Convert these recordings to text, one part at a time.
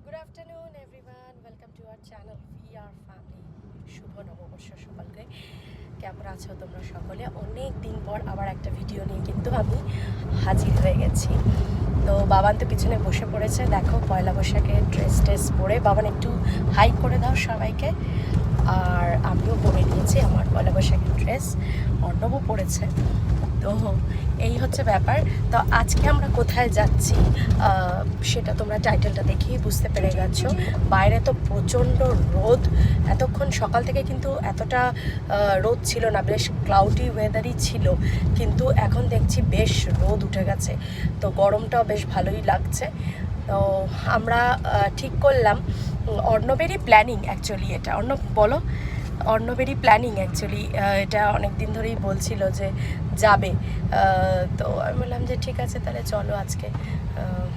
Good afternoon everyone, welcome to our channel VR Family. শুভ নববর্ষ সকালকে। কেমন আছো তোমরা সকলে? অনেক দিন পর আবার একটা ভিডিও নিয়ে কিন্তু আমি হাজির হয়ে গেছি। তো বাবান তো পিছনে বসে পড়েছে, দেখো পয়লা বৈশাখে ড্রেস পরে। বাবান একটু হাই করে দাও সবাইকে। আর আমিও পরে নিয়েছি আমার পয়লা বৈশাখের ড্রেস, অর্ণবও পড়েছে। তো এই হচ্ছে ব্যাপার। তো আজকে আমরা কোথায় যাচ্ছি সেটা তোমরা টাইটেলটা দেখেই বুঝতে পেরে গেছো। বাইরে তো প্রচণ্ড রোদ, এতক্ষণ সকাল থেকে কিন্তু এতটা রোদ ছিল না, বেশ ক্লাউডি ওয়েদারই ছিল, কিন্তু এখন দেখছি বেশ রোদ উঠে গেছে। তো গরমটাও বেশ ভালোই লাগছে। তো আমরা ঠিক করলাম, অর্ণবেরই প্ল্যানিং অ্যাকচুয়ালি এটা। অর্ণব বলো, অর্ণবেরই প্ল্যানিং অ্যাকচুয়ালি এটা অনেক দিন ধরেই বলছিল যে যাবে। তো আমি বললাম যে ঠিক আছে তাহলে চলো আজকে,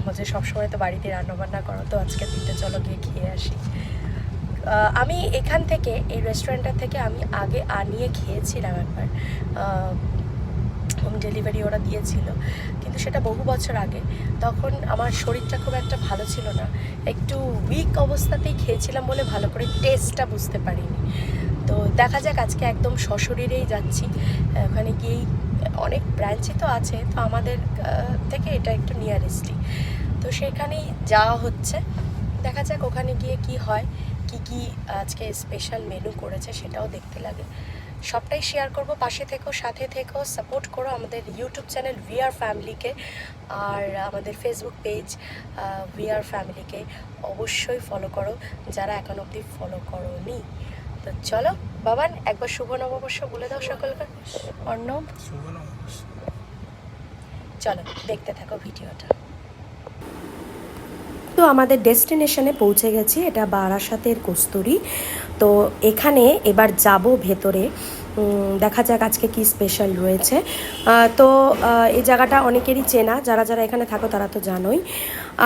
হচ্ছে সবসময় তো বাড়িতে রান্নাবান্না করো, তো আজকে দিনটা চলো গিয়ে খেয়ে আসি। আমি এখান থেকে এই রেস্টুরেন্টটার থেকে আমি আগে আনিয়ে খেয়েছিলাম একবার, হোম ডেলিভারি ওরা দিয়েছিল, কিন্তু সেটা বহু বছর আগে। তখন আমার শরীরটা খুব একটা ভালো ছিল না, একটু উইক অবস্থাতেই খেয়েছিলাম বলে ভালো করে টেস্টটা বুঝতে পারিনি। তো দেখা যাক, আজকে একদম সশরীরেই যাচ্ছি। ওখানে গিয়েই অনেক ব্রাঞ্চই তো আছে, তো আমাদের থেকে এটা একটু নিয়ারেস্টই, তো সেখানেই যাওয়া হচ্ছে। দেখা যাক ওখানে গিয়ে কি হয়, কি আজকে স্পেশাল মেনু করেছে সেটাও দেখতে লাগে। সবটাই শেয়ার করব, পাশে থেকো, সাথে থেকো, সাপোর্ট করো আমাদের ইউটিউব চ্যানেল VR ফ্যামিলিকে, আর আমাদের ফেসবুক পেজ VR ফ্যামিলিকে অবশ্যই ফলো করো যারা এখন অবধি ফলো করোনি। তো চলো বাবান, একবার শুভ নববর্ষ বলে দাও সকলকে। অর্ণব, চলো দেখতে থাকো ভিডিওটা। তো আমাদের ডেস্টিনেশনে পৌঁছে গেছি, এটা বারাসাতের কস্তুরী। তো এখানে এবার যাব ভেতরে, দেখা যাক আজকে কি স্পেশাল রয়েছে। তো এই জায়গাটা অনেকেরই চেনা, যারা যারা এখানে থাকো তারা তো জানোই।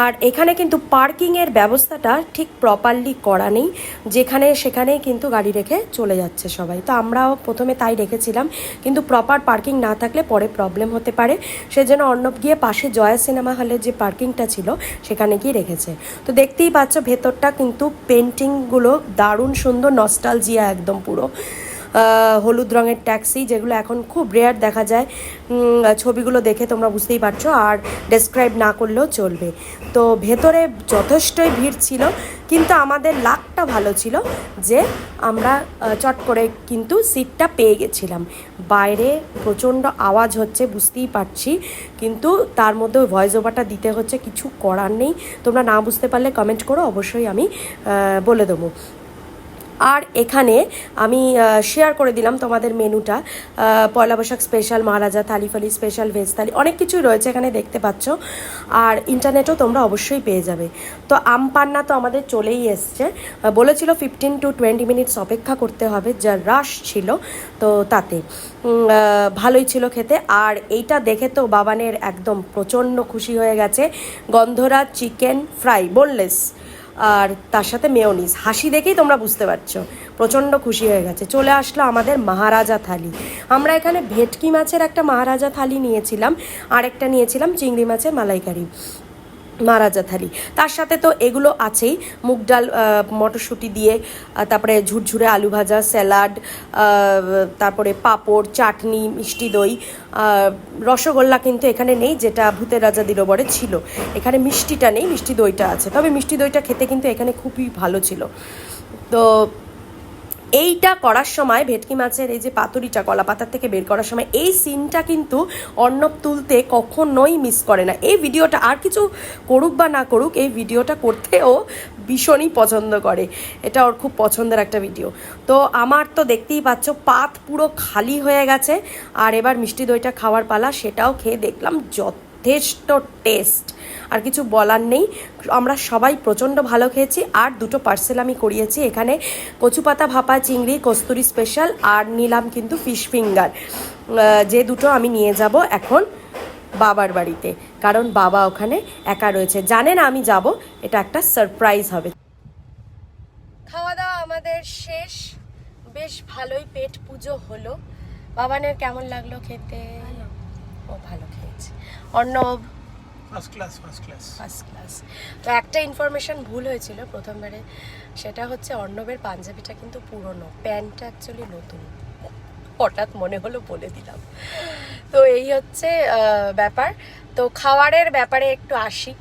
আর এখানে কিন্তু পার্কিংয়ের ব্যবস্থাটা ঠিক প্রপারলি করা নেই, যেখানে সেখানেই কিন্তু গাড়ি রেখে চলে যাচ্ছে সবাই। তো আমরাও প্রথমে তাই রেখেছিলাম, কিন্তু প্রপার পার্কিং না থাকলে পরে প্রবলেম হতে পারে, সেজন্য অর্ণব গিয়ে পাশে জয়া সিনেমা হলের যে পার্কিংটা ছিল সেখানে গিয়ে রেখেছে। তো দেখতেই পাচ্ছ ভেতরটা কিন্তু পেন্টিংগুলো দারুণ সুন্দর, নস্টালজিয়া একদম পুরো। হলুদ রঙের ট্যাক্সি, যেগুলো এখন খুব রেয়ার দেখা যায়। ছবিগুলো দেখে তোমরা বুঝতেই পারছো, আর ডেসক্রাইব না করলেও চলবে। তো ভেতরে যথেষ্টই ভিড় ছিল, কিন্তু আমাদের লাকটা ভালো ছিল যে আমরা চট করে কিন্তু সিটটা পেয়ে গেছিলাম। বাইরে প্রচণ্ড আওয়াজ হচ্ছে বুঝতেই পারছি, কিন্তু তার মধ্যে ভয়েস ওভারটা দিতে হচ্ছে, কিছু করার নেই। তোমরা না বুঝতে পারলে কমেন্ট করো, অবশ্যই আমি বলে দেবো। আর এখানে আমি শেয়ার করে দিলাম তোমাদের মেনুটা, পয়লা বৈশাখ স্পেশাল মহারাজা থালি ফালি, স্পেশাল ভেজ থালি, অনেক কিছুই রয়েছে এখানে দেখতে পাচ্ছ। আর ইন্টারনেটও তোমরা অবশ্যই পেয়ে যাবে। তো আম পান্না তো আমাদের চলেই এসছে, বলেছিল 15 to 20 মিনিটস অপেক্ষা করতে হবে, যা রাশ ছিল। তো তাতে ভালোই ছিল খেতে। আর এইটা দেখে তো বাবানের একদম প্রচণ্ড খুশি হয়ে গেছে। গন্ধরাজ চিকেন ফ্রাই বোনলেস, আর তার সাথে মেয়োনিজ, হাসি দেখেই তোমরা বুঝতে পারছো প্রচণ্ড খুশি হয়ে গেছে। চলে আসলো আমাদের মহারাজা থালি। আমরা এখানে ভেটকি মাছের একটা মহারাজা থালি নিয়েছিলাম, আর একটা নিয়েছিলাম চিংড়ি মাছের মালাইকারি মহারাজা থালি। তার সাথে তো এগুলো আছেই, মুগ ডাল মটরশুঁটি দিয়ে, তারপরে ঝুরঝুরে আলু ভাজা, স্যালাড, তারপরে পাঁপড়, চাটনি, মিষ্টি দই। রসগোল্লা কিন্তু এখানে নেই, যেটা ভূতের রাজা দিরবরে ছিল। এখানে মিষ্টিটা নেই, মিষ্টি দইটা আছে, তবে মিষ্টি দইটা খেতে কিন্তু এখানে খুবই ভালো ছিল। তো এইটা করার সময় ভেটকি মাছের এই যে পাতুরিটা কলা পাতার থেকে বের করার সময় এই সিনটা কিন্তু অর্ণব তুলতে কখনোই মিস করে না। এই ভিডিওটা আর কিছু করুক বা না করুক, এই ভিডিওটা করতেও ভীষণই পছন্দ করে, এটা ওর খুব পছন্দের একটা ভিডিও। তো আমার তো দেখতেই পাচ্ছ পাত পুরো খালি হয়ে গেছে, আর এবার মিষ্টি দইটা খাওয়ার পালা, সেটাও খেয়ে দেখলাম যথেষ্ট টেস্ট, আর কিছু বলার নেই। আমরা সবাই প্রচণ্ড ভালো খেয়েছি। আর দুটো পার্সেল আমি করিয়েছি, এখানে কচুপাতা ভাপা চিংড়ি কস্তুরি স্পেশাল, আর নিলাম কিন্তু ফিশ ফিঙ্গার, যে দুটো আমি নিয়ে যাব এখন বাবার বাড়িতে, কারণ বাবা ওখানে একা রয়েছে, জানে না আমি যাব, এটা একটা সারপ্রাইজ হবে। খাওয়া দাওয়া আমাদের শেষ, বেশ ভালোই পেট পুজো হলো। বাবানের কেমন লাগলো খেতে? ও ভালো খেয়েছে। Arnab first class first class. First class. তো একটা ইনফরমেশন ভুল হয়েছিল প্রথমবারে, সেটা হচ্ছে অর্ণবের পাঞ্জাবিটা কিন্তু পুরনো, প্যান্টটা অ্যাকচুয়ালি নতুন, হঠাৎ মনে হলো বলে দিলাম। তো এই হচ্ছে ব্যাপার। তো খাওয়ারের ব্যাপারে একটু আসি।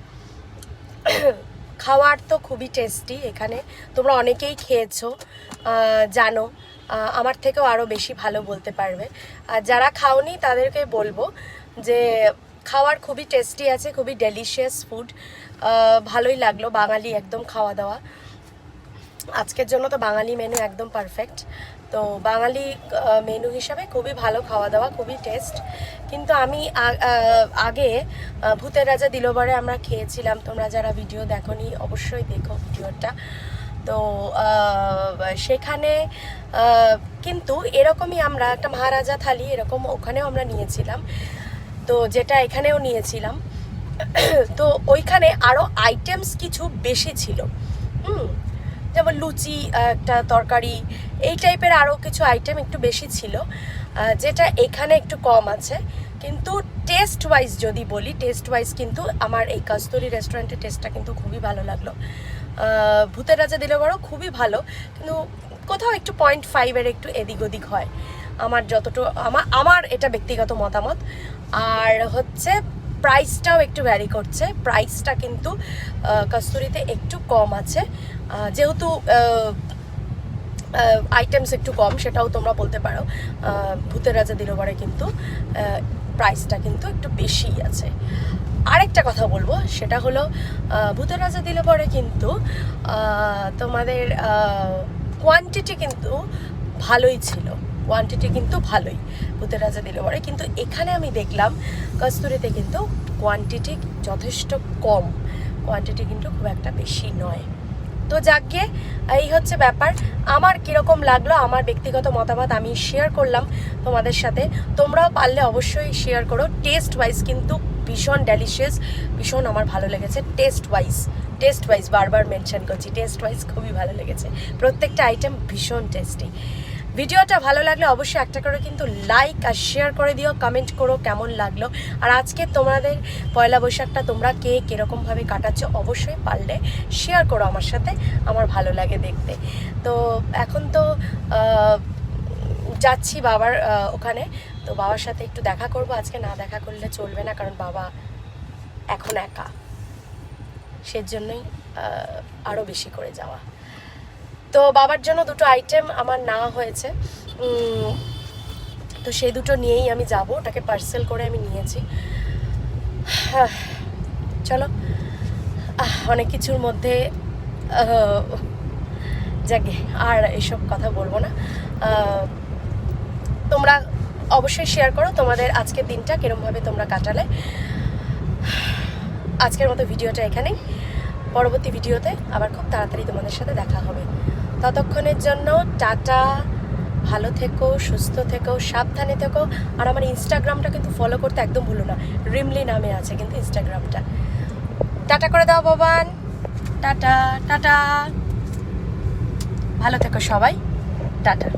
খাওয়ার তো খুবই টেস্টি এখানে, তোমরা অনেকেই খেয়েছো, জানো, আমার থেকেও আরও বেশি ভালো বলতে পারবে। আর যারা খাওনি তাদেরকে বলবো যে খাওয়ার খুবই টেস্টি আছে, খুবই ডেলিশিয়াস ফুড, ভালোই লাগলো। বাঙালি একদম খাওয়া দাওয়া, আজকের জন্য তো বাঙালি মেনু একদম পারফেক্ট। তো বাঙালি মেনু হিসাবে খুবই ভালো খাওয়া দাওয়া, খুবই টেস্ট। কিন্তু আমি আগে ভূতের রাজা দিলবারে আমরা খেয়েছিলাম, তোমরা যারা ভিডিও দেখোনি অবশ্যই দেখো ভিডিওটা। তো সেখানে কিন্তু এরকমই আমরা একটা মহারাজা থালি এরকম ওখানেও আমরা নিয়েছিলাম, তো যেটা এখানেও নিয়েছিলাম। তো ওইখানে আরও আইটেমস কিছু বেশি ছিল, যেমন লুচি, একটা তরকারি, এই টাইপের আরও কিছু আইটেম একটু বেশি ছিল, যেটা এখানে একটু কম আছে। কিন্তু টেস্ট ওয়াইজ যদি বলি, টেস্ট ওয়াইজ কিন্তু আমার এই কস্তুরি রেস্টুরেন্টের টেস্টটা কিন্তু খুবই ভালো লাগলো। ভূতের রাজা দিলবারও খুবই ভালো, কিন্তু কোথাও একটু 0.5-এর একটু এদিক ওদিক হয়, আমার যতটুকু আমার এটা ব্যক্তিগত মতামত। আর হচ্ছে প্রাইসটাও একটু ভ্যারি করছে, প্রাইসটা কিন্তু কস্তুরিতে একটু কম আছে, যেহেতু আইটেমস একটু কম, সেটাও তোমরা বলতে পারো। ভূতের রাজা দিলবারে কিন্তু প্রাইসটা কিন্তু একটু বেশি আছে। আরেকটা কথা বলবো, সেটা হলো ভূতের রাজা দিলবারে কিন্তু তোমাদের কোয়ান্টিটি কিন্তু ভালোই ছিল, কোয়ান্টিটি কিন্তু ভালোই ভূতের রাজা দিলবারে। কিন্তু এখানে আমি দেখলাম কস্তুরিতে কিন্তু কোয়ান্টিটি যথেষ্ট কম, কোয়ান্টিটি কিন্তু খুব একটা বেশি নয়। তো যাকগে, এই হচ্ছে ব্যাপার। আমার কীরকম লাগলো, আমার ব্যক্তিগত মতামত আমি শেয়ার করলাম তোমাদের সাথে, তোমরাও পারলে অবশ্যই শেয়ার করো। টেস্ট ওয়াইজ কিন্তু ভীষণ ডেলিশিয়াস, ভীষণ আমার ভালো লেগেছে। টেস্ট ওয়াইজ বারবার মেনশন করছি, টেস্ট ওয়াইজ খুবই ভালো লেগেছে, প্রত্যেকটা আইটেম ভীষণ টেস্টি। ভিডিওটা ভালো লাগলে অবশ্যই একটা করে কিন্তু লাইক আর শেয়ার করে দিও, কমেন্ট করো কেমন লাগলো। আর আজকে তোমাদের পয়লা বৈশাখটা তোমরা কে কীরকমভাবে কাটাচ্ছ অবশ্যই পারলে শেয়ার করো আমার সাথে, আমার ভালো লাগে দেখতে। তো এখন তো যাচ্ছি বাবার ওখানে, তো বাবার সাথে একটু দেখা করব আজকে, না দেখা করলে চলবে না, কারণ বাবা এখন একা, সেজন্যই আরও বেশি করে যাওয়া। তো বাবার জন্য দুটো আইটেম আমার নেওয়া হয়েছে, তো সেই দুটো নিয়েই আমি যাব, ওটাকে পার্সেল করে আমি নিয়েছি। চলো, অনেক কিছুর মধ্যে যাকে আর এসব কথা বলবো না। তোমরা অবশ্যই শেয়ার করো তোমাদের আজকের দিনটা কীরমভাবে তোমরা কাটালে। আজকের মতো ভিডিওটা এখানেই, পরবর্তী ভিডিওতে আবার খুব তাড়াতাড়ি তোমাদের সাথে দেখা হবে। ততক্ষণের জন্য টাটা, ভালো থেকো, সুস্থ থেকো, সাবধানে থেকো। আর আমার ইনস্টাগ্রামটা কিন্তু ফলো করতে একদম ভুলো না, রিমলি নামে আছে কিন্তু ইনস্টাগ্রামটা। টাটা করে দাও বাবান, টাটা টাটা, ভালো থেকো সবাই, টাটা।